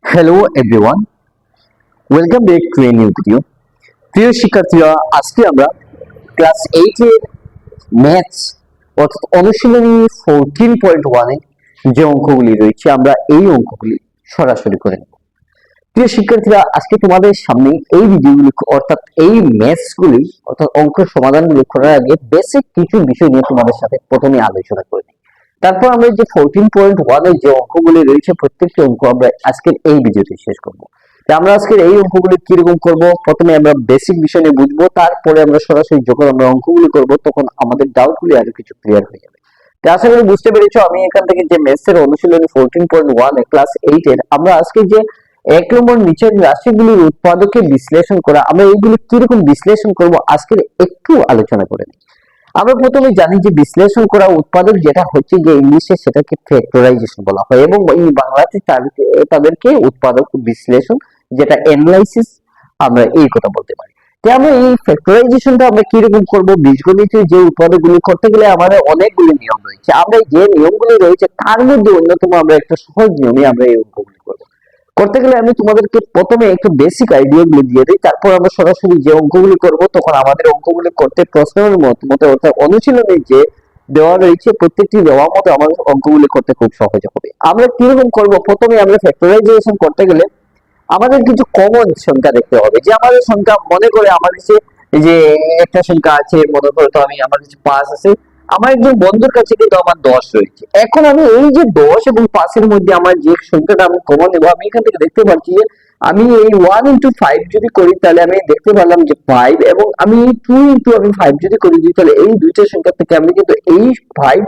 Hello everyone, welcome back to a new video. প্রিয় শিক্ষার্থীরা, আজকে আমরা ক্লাস 8 এর ম্যাথস অর্থাৎ অনুশীলনী 14.1 এ যে অঙ্কগুলি রয়েছে আমরা এই অঙ্কগুলি সরাসরি করে নেব। প্রিয় শিক্ষার্থীরা, আজকে তোমাদের সামনে এই ভিডিওগুলি অর্থাৎ এই ম্যাথসগুলি অর্থাৎ অঙ্ক সমাধানগুলি করার আগে বেসিক কিছু বিষয় নিয়ে তোমাদের সাথে প্রথমে আলোচনা করে নিই। তারপর আমরা যে 14.1 এর যে অঙ্কগুলি রয়েছে প্রত্যেকটি অঙ্ক আমরা আজকের এই ভিডিওতে শেষ করব। আমরা আজকের এই অঙ্কগুলি কিরকম করব, প্রথমে আমরা বেসিক বিষয় নিয়ে বুঝবো, তারপরে আমরা সরাসরি যখন আমরা অঙ্কগুলি করব তখন আমাদের ডাউটগুলি আরো কিছু ক্লিয়ার হয়ে যাবে। তো আশা করি বুঝতে পেরেছো। আমি এখান থেকে যে ম্যাথসের অনুশীলনী 14.1 এ ক্লাস 8 এর আমরা আজকে যে 1 নম্বর নিচের রাশিগুলির উৎপাদকে বিশ্লেষণ করা, আমরা এইগুলি কিরকম বিশ্লেষণ করব আজকের একটু আলোচনা করে নিই। আমরা প্রথমে জানি যে বিশ্লেষণ করা উৎপাদক যেটা হচ্ছে যে ইংলিশে সেটাকে ফ্যাক্টরাইজেশন বলা হয় এবং এই বাংলাতে তাদেরকে উৎপাদক বিশ্লেষণ যেটা অ্যানালাইসিস আমরা এই কথা বলতে পারি। তো আমরা এই ফ্যাক্টরাইজেশনটা আমরা কিরকম করব, বীজগণিতের যে উৎপাদকগুলি করতে গেলে আমাদের অনেকগুলি নিয়ম রয়েছে। আমরা যে নিয়মগুলি রয়েছে তার মধ্যে অন্যতম আমরা একটা সহজ নিয়মে আমরা এই অঙ্কগুলি করব। করতে গেলে আমি তোমাদেরকে প্রথমে একটু বেসিক আইডিয়া গুলো দিয়ে দিই, তারপর আমরা সরাসরি যে অঙ্কগুলি করব তখন আমাদের অঙ্কগুলি করতে প্রশ্নের মতো অর্থাৎ অনুশীলনের যে দেওয়া রয়েছে প্রত্যেকটি দেওয়ার মতো আমাদের অঙ্কগুলি করতে খুব সহজ হবে। আমরা কিরকম করব, প্রথমে আমরা ফ্যাক্টরাইজেশন করতে গেলে আমাদের কিছু কমন সংখ্যা দেখতে হবে। যে আমাদের সংখ্যা মনে করে আমার কাছে এই যে একটা সংখ্যা আছে, মনে করো তো আমি আমার কাছে 5 আছে, আমার একজন বন্ধুর কাছে কিন্তু আমার 10 রয়েছে। এখন আমি এই যে 10 এবং 5 এর মধ্যে আমার যে সংখ্যাটা আমি কমন নেব, আমি এখান থেকে দেখতে পাচ্ছি যে আমি এই 1 into 5 যদি করি তাহলে আমি দেখতে পেলাম যে 5, এবং আমি 2 into আমি 5 যদি করে দিই তাহলে এই দুইটা সংখ্যা থেকে আমি কিন্তু এই 5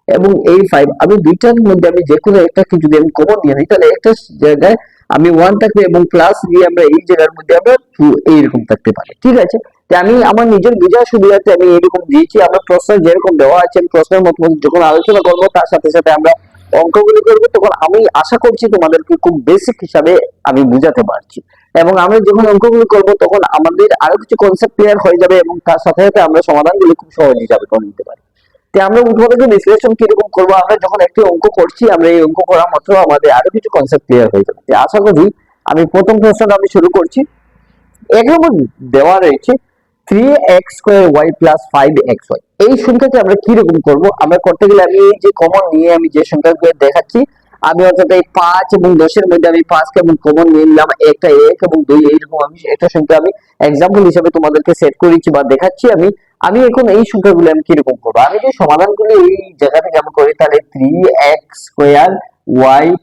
এবং এই 5 আমি দুইটার মধ্যে আমি যে কোনো একটাকে যদি আমি কমন নিয়ে নিই তাহলে একটা জায়গায় আমি 1 থাকবে এবং প্লাস দিয়ে আমরা এই জায়গার মধ্যে আমরা 2 এইরকম থাকতে পারে। ঠিক আছে, যে আমি আমার নিজের বোঝার সুবিধার্থে আমি এরকম দিয়েছি। আমরা প্রশ্ন যেরকম দেওয়া আছে আমি প্রশ্নের মতো যখন আলোচনা করবো তার সাথে সাথে আমরা অঙ্কগুলি করবো, তখন আমি আশা করছি তোমাদেরকে খুব বেসিক হিসাবে আমি বুঝাতে পারছি। এবং আমরা যখন অঙ্কগুলি করবো তখন আমাদের আরো কিছু কনসেপ্ট ক্লিয়ার হয়ে যাবে এবং তার সাথে সাথে আমরা সমাধানগুলি খুব সহজ হিসাবে করে নিতে পারি। তো আমরা উৎপাদক বিশ্লেষণ কিরকম করবো, আমরা যখন একটি অঙ্ক করছি আমরা এই অঙ্ক করা মাত্র আমাদের আরো কিছু কনসেপ্ট ক্লিয়ার হয়ে যাবে। আশা করি আমি প্রথম প্রশ্নটা আমি শুরু করছি। এখানে দেওয়া রয়েছে 3x² plus 5xy। এই সংখ্যাকে আমরা কিরকম করব, আমরা করতে গেলে আমি এই যে কমন নিয়ে আমি যে সংখ্যাগুলো দেখাচ্ছি, আমি অর্থাৎ এই 5 এবং 10 এর মধ্যে আমি 5 কে কমন নিয়ে নিলাম, একটা 1 এবং 2 এইরকম আমি একটা সংখ্যা আমি एग्जांपल হিসেবে তোমাদেরকে সেট করেছি বা দেখাচ্ছি। আমি আমি এখন এই সংখ্যাগুলো আমি কিরকম করব, আমি যে সমাধানগুলো এই জায়গা থেকে আমি করি তাহলে 3x²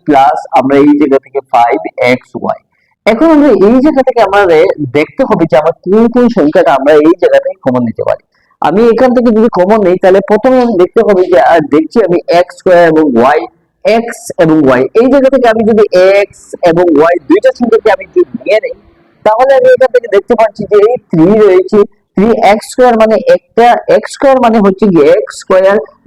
প্লাস আমরা এই জায়গা থেকে 5xy। এখন আমরা এই জায়গা থেকে আমাদের দেখতে হবে যে আমরা কোন কোন সংখ্যাটা আমরা এই জায়গা থেকে কমন নিতে পারি। আমি এখান থেকে যদি কমন নেই তাহলে প্রথমে আমি দেখতে হবে যে দেখছি আমি x² এবং y, x এবং y এই জায়গা থেকে আমি যদি x এবং y দুইটা সংখ্যাকে আমি যদি নিয়ে নেই তাহলে আমি এখান থেকে দেখতে পাচ্ছি যে এই 3 রয়েছে। 3x² মানে একটা, x² মানে হচ্ছে কি x²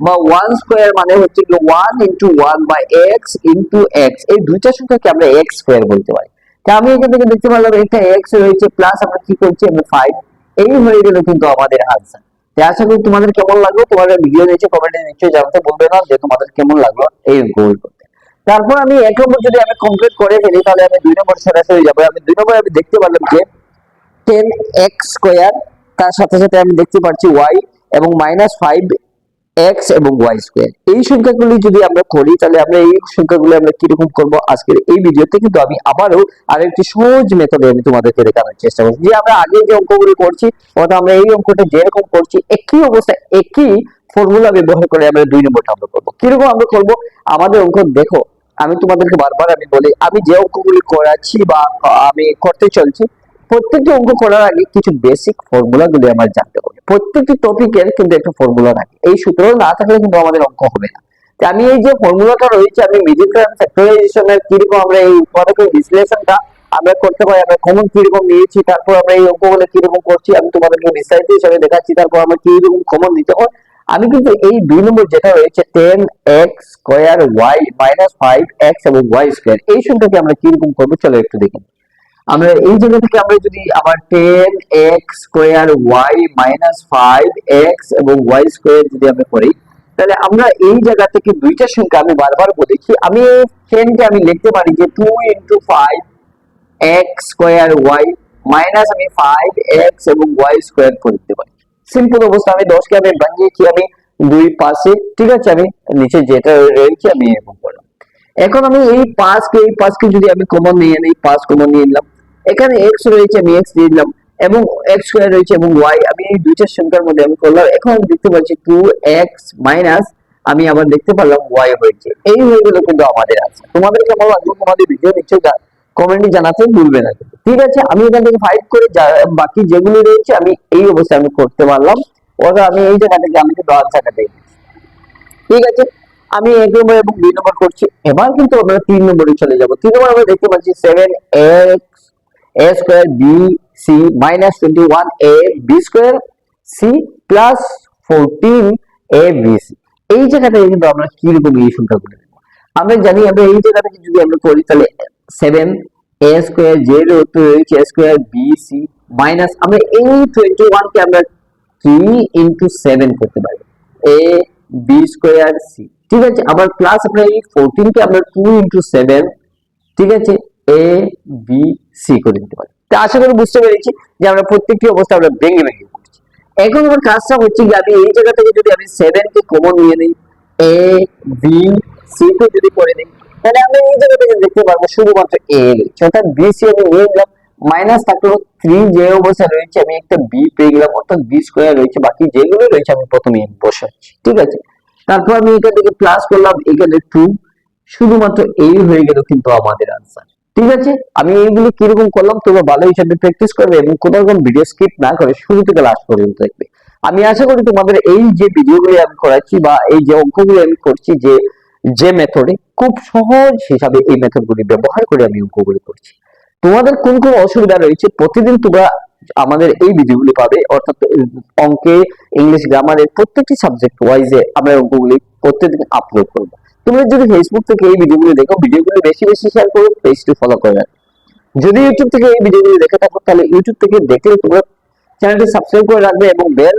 বা 1² মানে হচ্ছে কি 1 into 1 বা x into x, এই দুইটা সংখ্যাকে আমরা x² বলতে পারি। আমি এখান থেকে দেখতে পারলাম একটা x রয়েছে প্লাস আমরা কি করছি আমরা 5, এই হয়ে গেল কিন্তু আমাদের आंसर। তো আশা করি তোমাদের কেমন লাগলো, তোমাদের ভিডিও নিচে কমেন্টে নিশ্চয়ই জানাতে বলবে না যে তোমাদের কেমন লাগলো এই গোল করতে। তারপর আমি 1 নম্বর যদি আমি কমপ্লিট করে ফেলি তাহলে আমি 2 নম্বর সরাসরি যাব। আমি 2 নম্বরে আমি দেখতে পারলাম যে 10x² তার সাথে সাথে আমি দেখতে পাচ্ছি y এবং -5x এবং y²। এই সংখ্যাগুলি যদি আমরা করি তাহলে আমরা এই সংখ্যাগুলো আমরা কিরকম করব আজকের এই ভিডিওতে কিন্তু আমি আবারও আরেকটি সহজ মেথডে আমি তোমাদেরকে দেখানোর চেষ্টা করছি। যে আমরা আগে যে অঙ্কগুলো করছি অর্থাৎ আমরা এই অঙ্কটা যেরকম করছি একই অবস্থা একই ফর্মুলা ব্যবহার করে আমরা 2 নম্বরটা আমরা করব। কিরকম আমরা করব আমাদের অঙ্ক দেখো, আমি তোমাদেরকে বারবার আমি বলি আমি যে অঙ্কগুলি করাচ্ছি বা আমি করতে চলছি প্রত্যেকটি অঙ্ক করার আগে কিছু বেসিক ফর্মুলা গুলি আমার জানতে হবে। প্রত্যেকটি টপিকের কিন্তু একটা ফর্মুলা থাকে, এই সূত্র না থাকলে কিন্তু আমাদের অঙ্ক হবে না। আমি এই যে ফর্মুলাটা রয়েছে আমি মিডিয়াম ফ্যাক্টরাইজেশনের কিরকম আমরা এই উৎপাদকের বিশ্লেষণটা আমরা করতে পারি, আমরা কমন কিরকম নিয়েছি, তারপর আমরা এই অঙ্কগুলো কিরকম করছি আমি তোমাদেরকে বিস্তারিত হিসেবে দেখাচ্ছি। তারপর আমরা কিরকম কমন নিতে হয় আমি কিন্তু এই 2 নম্বর যেটা রয়েছে 10x² y -5x এবং y² এই সংখ্যাকে আমরা কিরকম করবো চলো একটু দেখি। আমরা এই জায়গা থেকে আমরা যদি আবার 10x² y -5x এবং y² যদি আমরা করি তাহলে আমরা এই জায়গা থেকে দুইটা সংখ্যা আমি বারবার বলেছি, আমি 10 কে আমি লিখতে পারি যে 2 into 5 x square y minus আমি 5x এবং y স্কয়ার করে দিতে পারি। সিম্পল অবস্থা, আমি 10 কে আমি ভাঙিয়েছি আমি দুই পাশে, ঠিক আছে, আমি নিচে যেটা রয়েছে আমি এরকম করলাম। এখন আমি এই 5 কে যদি আমি কমন নিয়ে নিই, 5 কমন নিয়ে নিলাম, এখানে x রয়েছে আমি x দিয়ে দিলাম এবং x স্কয়ার রয়েছে এবং y, আমি এই দুইটা সংখ্যার মধ্যে আমি করলাম। এখন আমি দেখতে পাচ্ছি 2x মাইনাস আমি আবার দেখতে পারলাম y হয়েছে। এই হয়ে গেল কিন্তু আমাদের আছে। তোমাদের কেমন লাগলো তোমাদের ভিডিও নিশ্চয়ই কমেন্টে জানাতে ভুলবে না, ঠিক আছে। আমি এখান থেকে 5 করে বাকি যেগুলো রয়েছে আমি এই অবস্থায় আমি করতে পারলাম, ওটা আমি এই জায়গা থেকে আমি কিন্তু আনসারটা পেয়ে গেছি, ঠিক আছে। আমি 1 নম্বর এবং 2 নম্বর করছি। এবার কিন্তু আমরা 3 নম্বরে চলে যাব। 3 নম্বর আমরা দেখতে পাচ্ছি 7x a square b c minus 21a b square c plus 14a b c। এই জায়গাটা কিন্তু আমরা কি রকম এই সংখ্যাগুলো নেব, আমরা জানি আমরা এই জায়গাটা যদি আমরা করি তাহলে 7a স্কয়ার যেহেতু রয়েছে a square b c minus আমরা এই 21 কে আমরা 3 into 7 করতে পারি a b স্কয়ার c, ঠিক আছে। আবার প্লাস আমরা এই 14 কে আমরা 2 into 7, ঠিক আছে, a b c করে দিতে পারি। তো আশা করি বুঝতে পেরেছি যে আমরা প্রত্যেকটি অবস্থা আমরা ভেঙে ভেঙে করছি। এখন আমার কাজটা হচ্ছে যে আমি এই জায়গা থেকে যদি আমি 7 কে কমন নিয়ে নিই, a b c কে যদি করে নিই, তাহলে আমরা এই জায়গা থেকে দেখতে পারবো শুধুমাত্র a রয়েছে, অর্থাৎ b c আমি নিয়ে নিলাম, মাইনাস থাকলো 3 যে অবস্থা রয়েছে আমি একটা b পেয়ে গেলাম, অর্থাৎ b স্কয়ার রয়েছে, বাকি যেগুলো রয়েছে আমি প্রথমে বসাচ্ছি, ঠিক আছে। তারপর আমি এখান থেকে প্লাস করলাম, এখানে 2, শুধুমাত্র এই হয়ে গেল কিন্তু আমাদের আনসার, ঠিক আছে। আমি এইগুলি কিরকম করলাম তোমরা ভালো হিসাবে প্র্যাকটিস করবে এবং কোনো রকম ভিডিও স্কিপ না করে শুরু থেকে লাস্ট পর্যন্ত দেখবে। আমি আশা করি তোমাদের এই যে ভিডিওগুলি আমি করাচ্ছি বা এই যে অঙ্কগুলি আমি করছি যে মেথডে, খুব সহজ হিসাবে এই মেথডগুলি ব্যবহার করে আমি অঙ্কগুলি করছি। তোমাদের কোন কোন অসুবিধা রয়েছে প্রতিদিন তোমরা আমাদের এই ভিডিওগুলি পাবে, অর্থাৎ অঙ্কে, ইংলিশ, গ্রামারের প্রত্যেকটি সাবজেক্ট ওয়াইজে আমরা অঙ্কগুলি প্রত্যেকদিন আপলোড করব। তোমরা যদি ফেসবুক থেকে এই ভিডিওগুলি দেখো, ভিডিওগুলি বেশি বেশি শেয়ার করো, পেজটি ফলো করে রাখো। যদি ইউটিউব থেকে এই ভিডিওগুলি দেখে থাকো তাহলে ইউটিউব থেকে দেখলে তোমরা চ্যানেলটি সাবস্ক্রাইব করে রাখবে এবং বেল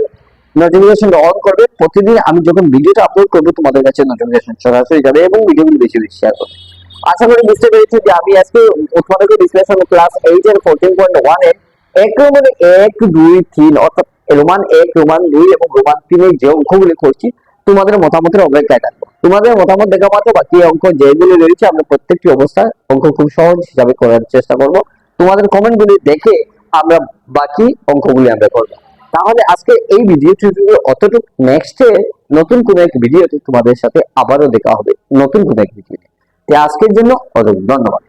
নোটিফিকেশনটা অন করবে। প্রতিদিন আমি যখন ভিডিওটা আপলোড করব তোমাদের কাছে নোটিফিকেশন সরাসরি যাবে এবং ভিডিওগুলি বেশি বেশি শেয়ার করবে। আশা করি বুঝতে পেরেছি যে আমি আজকে তোমাদেরকে বিশ্লেষণ ক্লাস 8 এর 14.1 এর এক রোমানে 1 2 3 অর্থাৎ রোমান 1 রোমান 2 এবং রোমান 3 এর যে অঙ্কগুলি করছি তোমাদের মতামতের অপেক্ষায় থাকবো। তোমাদের মতামত দেখা মাত্র বাকি অঙ্ক যেগুলি রয়েছে আমরা প্রত্যেকটি অবস্থায় অঙ্ক খুব সহজ হিসাবে করার চেষ্টা করব। তোমাদের কমেন্টগুলি দেখে আমরা বাকি অঙ্কগুলি আমরা করব। তাহলে আজকে এই ভিডিও টিউটোরিয়াল অতটুকু, নেক্সট নতুন কোনো এক ভিডিওতে তোমাদের সাথে আবারও দেখা হবে নতুন কোনো এক ভিডিওতে। আজকের জন্য অনেক ধন্যবাদ।